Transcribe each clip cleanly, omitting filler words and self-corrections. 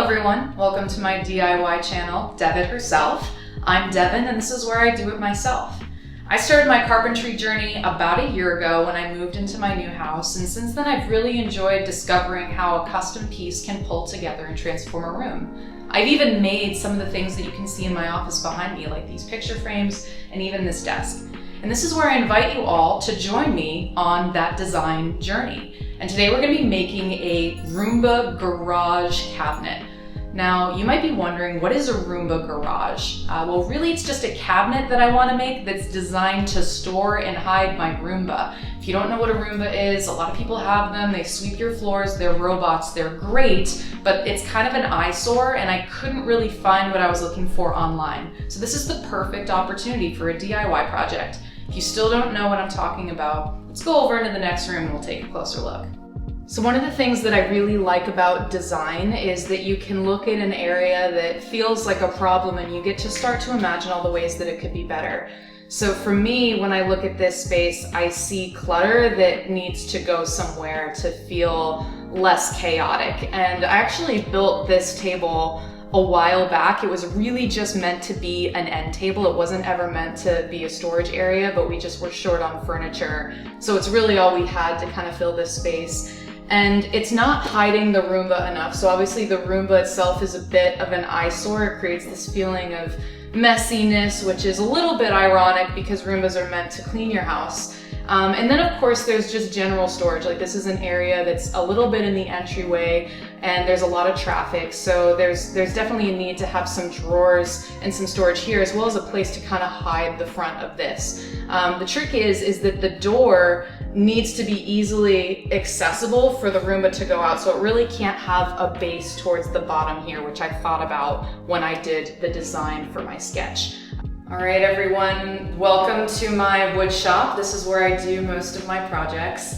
Hello everyone, welcome to my DIY channel, Dev It Herself. I'm Devin and this is where I do it myself. I started my carpentry journey about a year ago when I moved into my new house, and since then I've really enjoyed discovering how a custom piece can pull together and transform a room. I've even made some of the things that you can see in my office behind me, like these picture frames and even this desk. And this is where I invite you all to join me on that design journey. And today we're going to be making a Roomba Garage Cabinet. Now, you might be wondering, what is a Roomba Garage? Well, really it's just a cabinet that I want to make that's designed to store and hide my Roomba. If you don't know what a Roomba is, a lot of people have them. They sweep your floors, they're robots, they're great, but it's kind of an eyesore and I couldn't really find what I was looking for online. So this is the perfect opportunity for a DIY project. If you still don't know what I'm talking about, let's go over into the next room and we'll take a closer look. So one of the things that I really like about design is that you can look at an area that feels like a problem and you get to start to imagine all the ways that it could be better. So for me, when I look at this space, I see clutter that needs to go somewhere to feel less chaotic. And I actually built this table a while back. It was really just meant to be an end table. It wasn't ever meant to be a storage area, but we just were short on furniture. So it's really all we had to kind of fill this space. And it's not hiding the Roomba enough. So obviously the Roomba itself is a bit of an eyesore. It creates this feeling of messiness, which is a little bit ironic because Roombas are meant to clean your house. And then of course there's just general storage. Like this is an area that's a little bit in the entryway and there's a lot of traffic. So there's definitely a need to have some drawers and some storage here, as well as a place to kind of hide the front of this. The trick is that the door needs to be easily accessible for the Roomba to go out. So it really can't have a base towards the bottom here, which I thought about when I did the design for my sketch. All right, everyone, welcome to my wood shop. This is where I do most of my projects.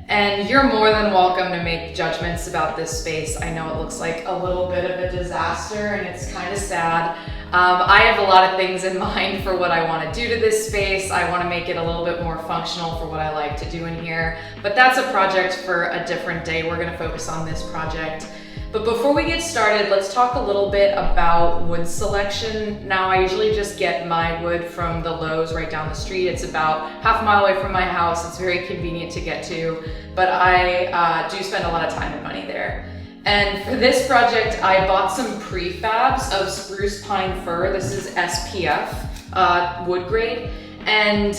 And you're more than welcome to make judgments about this space. I know it looks like a little bit of a disaster and it's kind of sad. I have a lot of things in mind for what I want to do to this space. I want to make it a little bit more functional for what I like to do in here. But that's a project for a different day. We're going to focus on this project. But before we get started, let's talk a little bit about wood selection. Now, I usually just get my wood from the Lowe's right down the street. It's about half a mile away from my house. It's very convenient to get to, but I do spend a lot of time and money there. And for this project, I bought some prefabs of spruce pine fir. This is SPF wood grade. And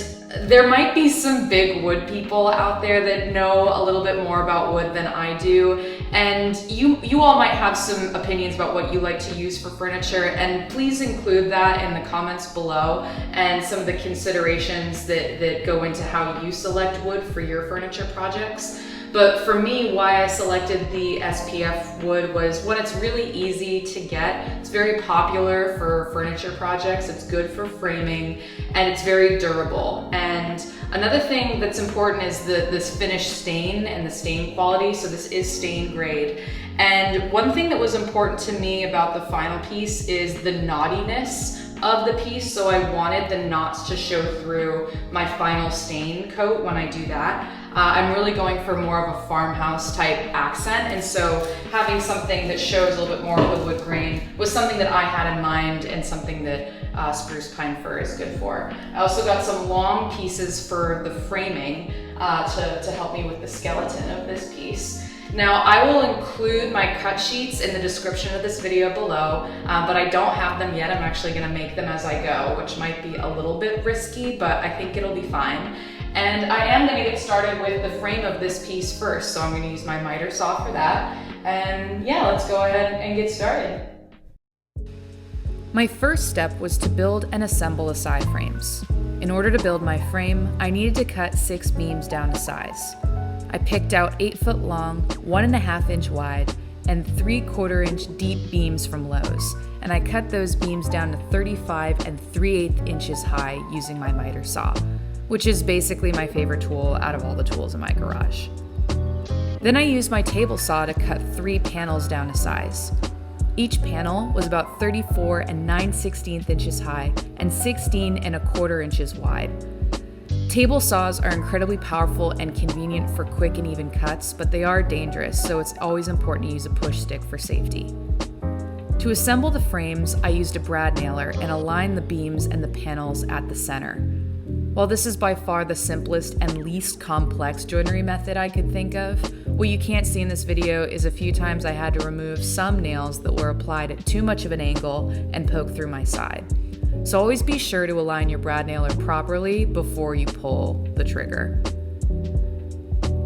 there might be some big wood people out there that know a little bit more about wood than I do. And you all might have some opinions about what you like to use for furniture, and please include that in the comments below and some of the considerations that go into how you select wood for your furniture projects. But for me, why I selected the SPF wood was, one, it's really easy to get. It's very popular for furniture projects. It's good for framing and it's very durable. And another thing that's important is this finish stain and the stain quality. So this is stain grade. And one thing that was important to me about the final piece is the knottiness of the piece. So I wanted the knots to show through my final stain coat when I do that. I'm really going for more of a farmhouse type accent, and so having something that shows a little bit more of the wood grain was something that I had in mind and something that spruce pine fir is good for. I also got some long pieces for the framing to help me with the skeleton of this piece. Now, I will include my cut sheets in the description of this video below, but I don't have them yet. I'm actually gonna make them as I go, which might be a little bit risky, but I think it'll be fine. And I am gonna get started with the frame of this piece first, so I'm gonna use my miter saw for that. And yeah, let's go ahead and get started. My first step was to build and assemble the side frames. In order to build my frame, I needed to cut 6 beams down to size. I picked out 8 foot long, 1.5 inch wide, and 3/4 inch deep beams from Lowe's, and I cut those beams down to 35 3/8 inches high using my miter saw, which is basically my favorite tool out of all the tools in my garage. Then I used my table saw to cut 3 panels down to size. Each panel was about 34 9/16 inches high and 16 1/4 inches wide. Table saws are incredibly powerful and convenient for quick and even cuts, but they are dangerous, so it's always important to use a push stick for safety. To assemble the frames, I used a brad nailer and aligned the beams and the panels at the center. While this is by far the simplest and least complex joinery method I could think of, what you can't see in this video is a few times I had to remove some nails that were applied at too much of an angle and poke through my side. So always be sure to align your brad nailer properly before you pull the trigger.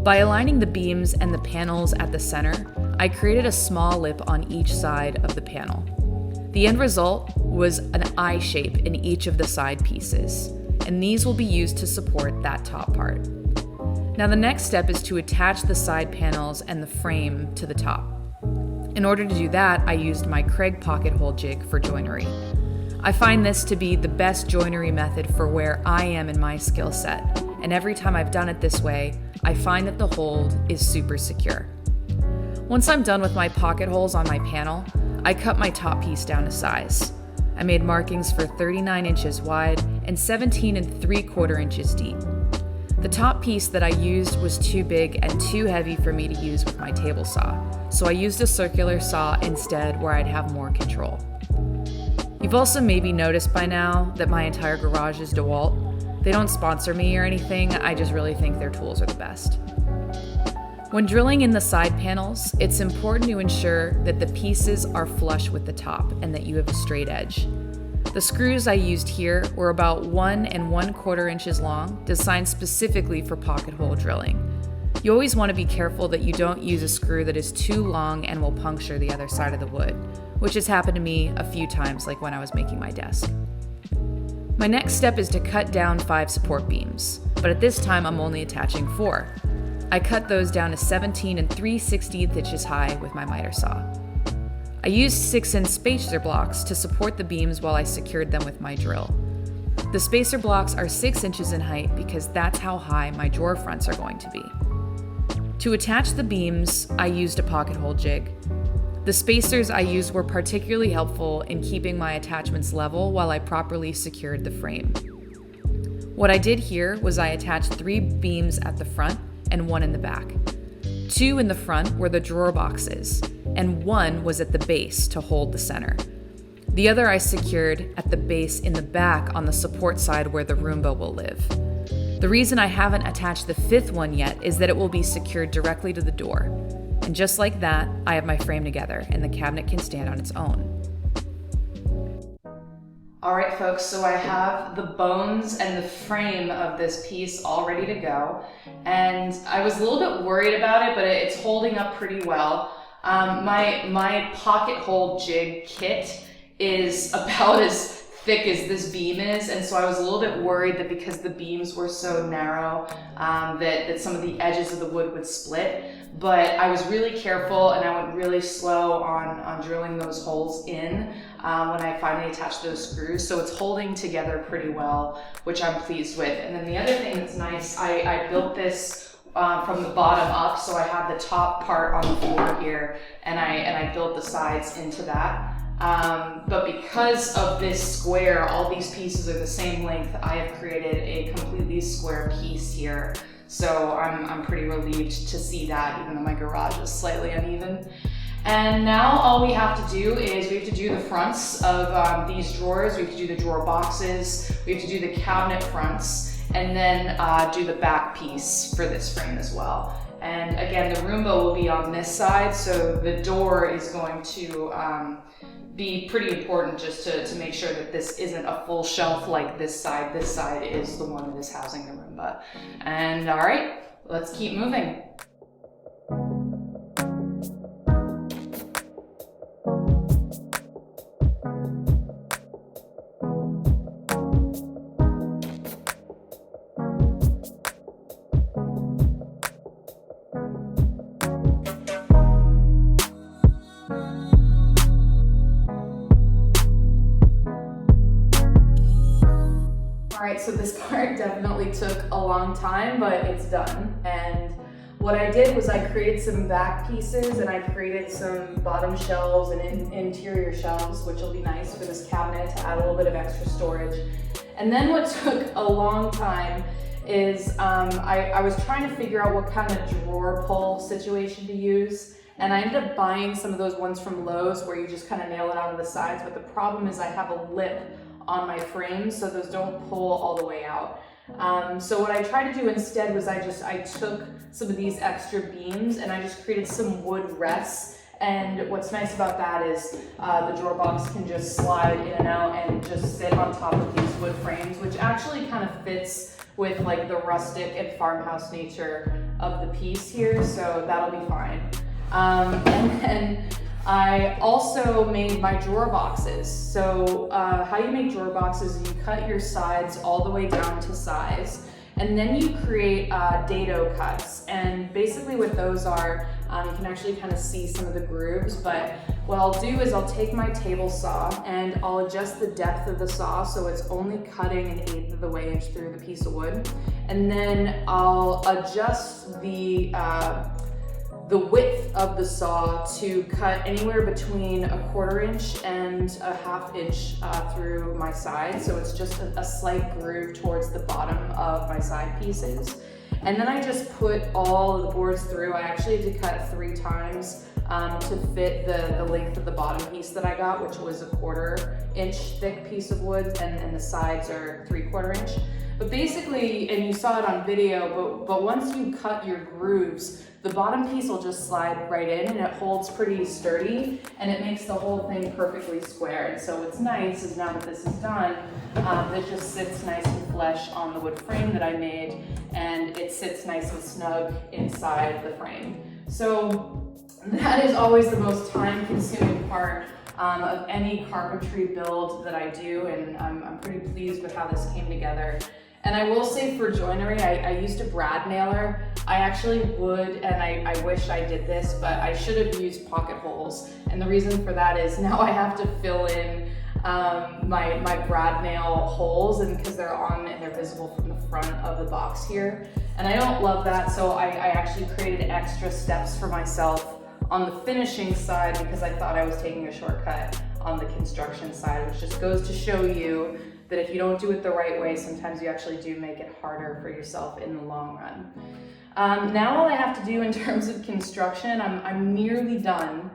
By aligning the beams and the panels at the center, I created a small lip on each side of the panel. The end result was an eye shape in each of the side pieces, and these will be used to support that top part. Now the next step is to attach the side panels and the frame to the top. In order to do that, I used my Craig pocket hole jig for joinery. I find this to be the best joinery method for where I am in my skill set, and every time I've done it this way, I find that the hold is super secure. Once I'm done with my pocket holes on my panel, I cut my top piece down to size. I made markings for 39 inches wide and 17 3/4 inches deep. The top piece that I used was too big and too heavy for me to use with my table saw, so I used a circular saw instead where I'd have more control. You've also maybe noticed by now that my entire garage is DeWalt. They don't sponsor me or anything, I just really think their tools are the best. When drilling in the side panels, it's important to ensure that the pieces are flush with the top and that you have a straight edge. The screws I used here were about 1 1/4 inches long, designed specifically for pocket hole drilling. You always want to be careful that you don't use a screw that is too long and will puncture the other side of the wood, which has happened to me a few times, like when I was making my desk. My next step is to cut down 5 support beams, but at this time I'm only attaching 4. I cut those down to 17 3/16 inches high with my miter saw. I used 6-inch spacer blocks to support the beams while I secured them with my drill. The spacer blocks are 6 inches in height because that's how high my drawer fronts are going to be. To attach the beams, I used a pocket hole jig. The spacers I used were particularly helpful in keeping my attachments level while I properly secured the frame. What I did here was I attached 3 beams at the front and 1 in the back. 2 in the front were the drawer boxes, and 1 was at the base to hold the center. The other I secured at the base in the back on the support side where the Roomba will live. The reason I haven't attached the 5th one yet is that it will be secured directly to the door. And just like that, I have my frame together and the cabinet can stand on its own. All right, folks, so I have the bones and the frame of this piece all ready to go. And I was a little bit worried about it, but it's holding up pretty well. My pocket hole jig kit is about as thick as this beam is, and so I was a little bit worried that because the beams were so narrow that some of the edges of the wood would split. But I was really careful and I went really slow on drilling those holes in when I finally attached those screws. So it's holding together pretty well, which I'm pleased with. And then the other thing that's nice, I built this from the bottom up, so I have the top part on the floor here, and I built the sides into that. But because of this square, all these pieces are the same length, I have created a completely square piece here. So I'm pretty relieved to see that, even though my garage is slightly uneven. And now all we have to do is we have to do the fronts of these drawers. We have to do the drawer boxes. We have to do the cabinet fronts, and then do the back piece for this frame as well. And again, the Roomba will be on this side, so the door is going to be pretty important just to make sure that this isn't a full shelf like this side. This side is the one that is housing the Roomba. And all right, let's keep moving. Alright, so this part definitely took a long time, but it's done. And what I did was I created some back pieces and I created some bottom shelves and interior shelves, which will be nice for this cabinet to add a little bit of extra storage. And then what took a long time is I was trying to figure out what kind of drawer pull situation to use. And I ended up buying some of those ones from Lowe's where you just kind of nail it onto the sides, but the problem is I have a lip on my frame, so those don't pull all the way out. So what I tried to do instead was I took some of these extra beams and I just created some wood rests. And what's nice about that is the drawer box can just slide in and out and just sit on top of these wood frames, which actually kind of fits with like the rustic and farmhouse nature of the piece here, so that'll be fine. And then I also made my drawer boxes. So how you make drawer boxes is you cut your sides all the way down to size, and then you create dado cuts. And basically what those are, you can actually kind of see some of the grooves, but what I'll do is I'll take my table saw and I'll adjust the depth of the saw so it's only cutting 1/8 of the way through the piece of wood. And then I'll adjust the width of the saw to cut anywhere between 1/4 inch and 1/2 inch through my side. So it's just a slight groove towards the bottom of my side pieces. And then I just put all of the boards through. I actually had to cut 3 times to fit the length of the bottom piece that I got, which was 1/4 inch thick piece of wood, and the sides are 3/4 inch. But basically, and you saw it on video, but once you cut your grooves, the bottom piece will just slide right in and it holds pretty sturdy and it makes the whole thing perfectly square. And so what's nice is now that this is done, it just sits nice and flush on the wood frame that I made, and it sits nice and snug inside the frame. So that is always the most time-consuming part of any carpentry build that I do, and I'm pretty pleased with how this came together. And I will say for joinery, I used a brad nailer. I actually would, and I wish I did this, but I should have used pocket holes. And the reason for that is now I have to fill in my brad nail holes, and because they're on and they're visible from the front of the box here. And I don't love that, so I actually created extra steps for myself on the finishing side because I thought I was taking a shortcut on the construction side, which just goes to show you that if you don't do it the right way, sometimes you actually do make it harder for yourself in the long run. Now all I have to do in terms of construction, I'm nearly done.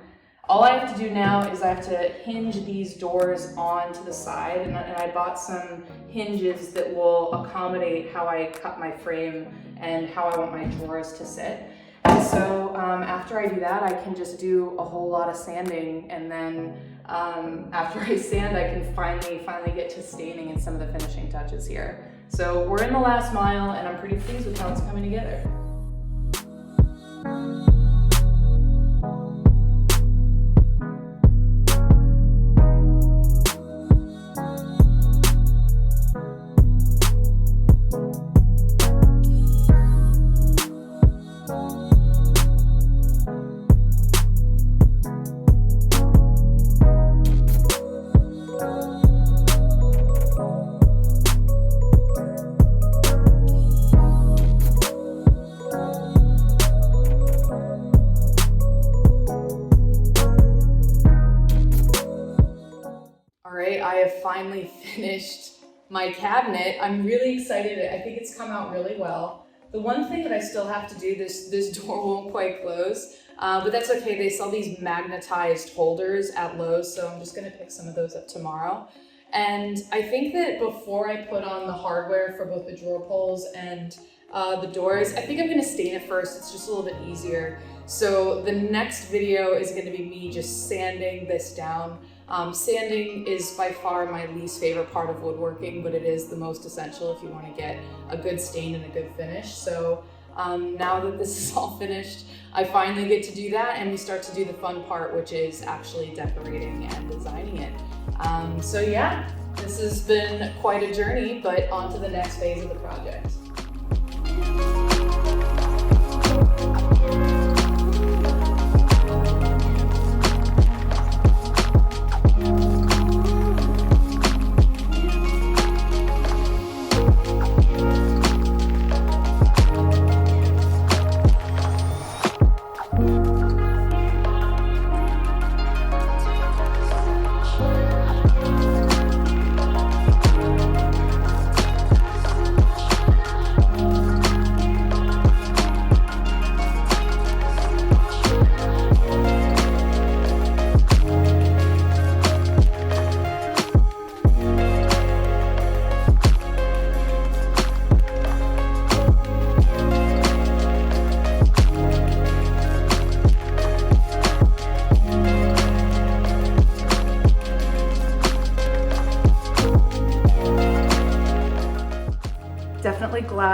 All I have to do now is I have to hinge these doors onto the side, and I bought some hinges that will accommodate how I cut my frame and how I want my drawers to sit. And so after I do that, I can just do a whole lot of sanding, and then after I sand, I can finally get to staining and some of the finishing touches here. So we're in the last mile, and I'm pretty pleased with how it's coming together. I have finally finished my cabinet. I'm really excited. I think it's come out really well. The one thing that I still have to do, this door won't quite close, but that's okay. They sell these magnetized holders at Lowe's, so I'm just gonna pick some of those up tomorrow. And I think that before I put on the hardware for both the drawer pulls and the doors, I think I'm gonna stain it first. It's just a little bit easier. So the next video is gonna be me just sanding this down. Sanding is by far my least favorite part of woodworking, but it is the most essential if you want to get a good stain and a good finish. So now that this is all finished, I finally get to do that, and we start to do the fun part, which is actually decorating and designing it. So yeah, this has been quite a journey, but on to the next phase of the project.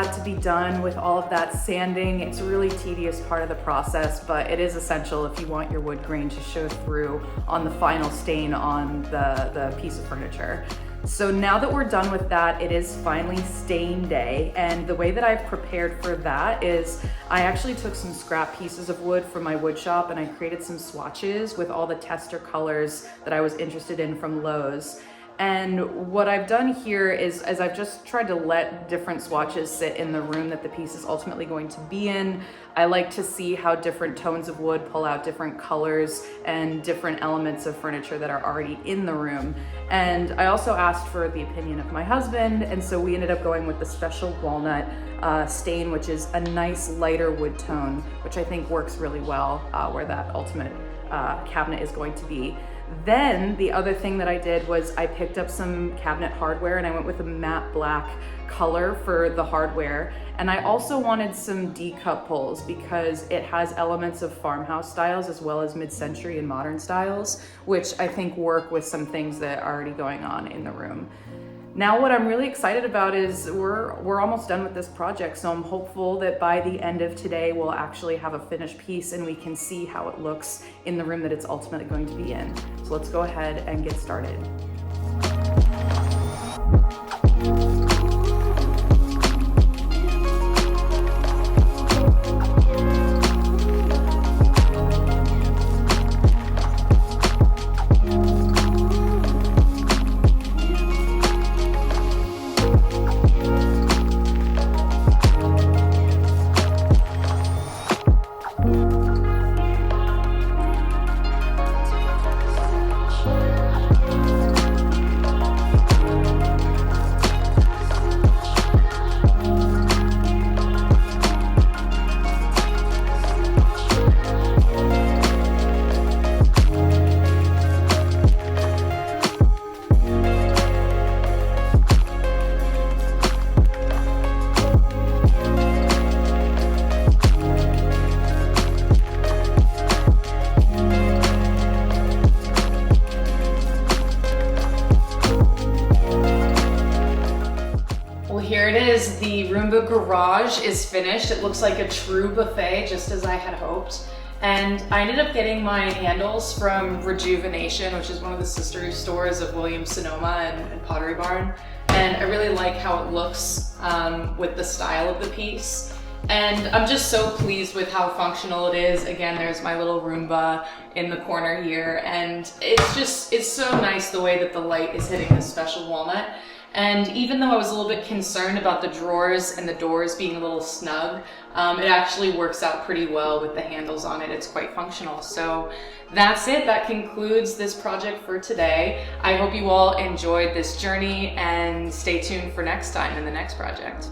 had to be done with all of that sanding. It's a really tedious part of the process, but it is essential if you want your wood grain to show through on the final stain on the piece of furniture. So now that we're done with that, it is finally stain day. And the way that I've prepared for that is I actually took some scrap pieces of wood from my wood shop and I created some swatches with all the tester colors that I was interested in from Lowe's. And what I've done here is I've just tried to let different swatches sit in the room that the piece is ultimately going to be in. I like to see how different tones of wood pull out different colors and different elements of furniture that are already in the room. And I also asked for the opinion of my husband, and so we ended up going with the special walnut stain, which is a nice lighter wood tone, which I think works really well where that ultimate cabinet is going to be. Then the other thing that I did was I picked up some cabinet hardware and I went with a matte black color for the hardware. And I also wanted some D-cup pulls because it has elements of farmhouse styles as well as mid-century and modern styles, which I think work with some things that are already going on in the room. Now what I'm really excited about is we're almost done with this project, so I'm hopeful that by the end of today we'll actually have a finished piece and we can see how it looks in the room that it's ultimately going to be in. So let's go ahead and get started. Here it is, the Roomba Garage is finished. It looks like a true buffet, just as I had hoped. And I ended up getting my handles from Rejuvenation, which is one of the sister stores of Williams Sonoma and Pottery Barn. And I really like how it looks with the style of the piece. And I'm just so pleased with how functional it is. Again, there's my little Roomba in the corner here. And it's so nice the way that the light is hitting this special walnut. And even though I was a little bit concerned about the drawers and the doors being a little snug, it actually works out pretty well with the handles on it. It's quite functional. So that's it. That concludes this project for today. I hope you all enjoyed this journey and stay tuned for next time in the next project.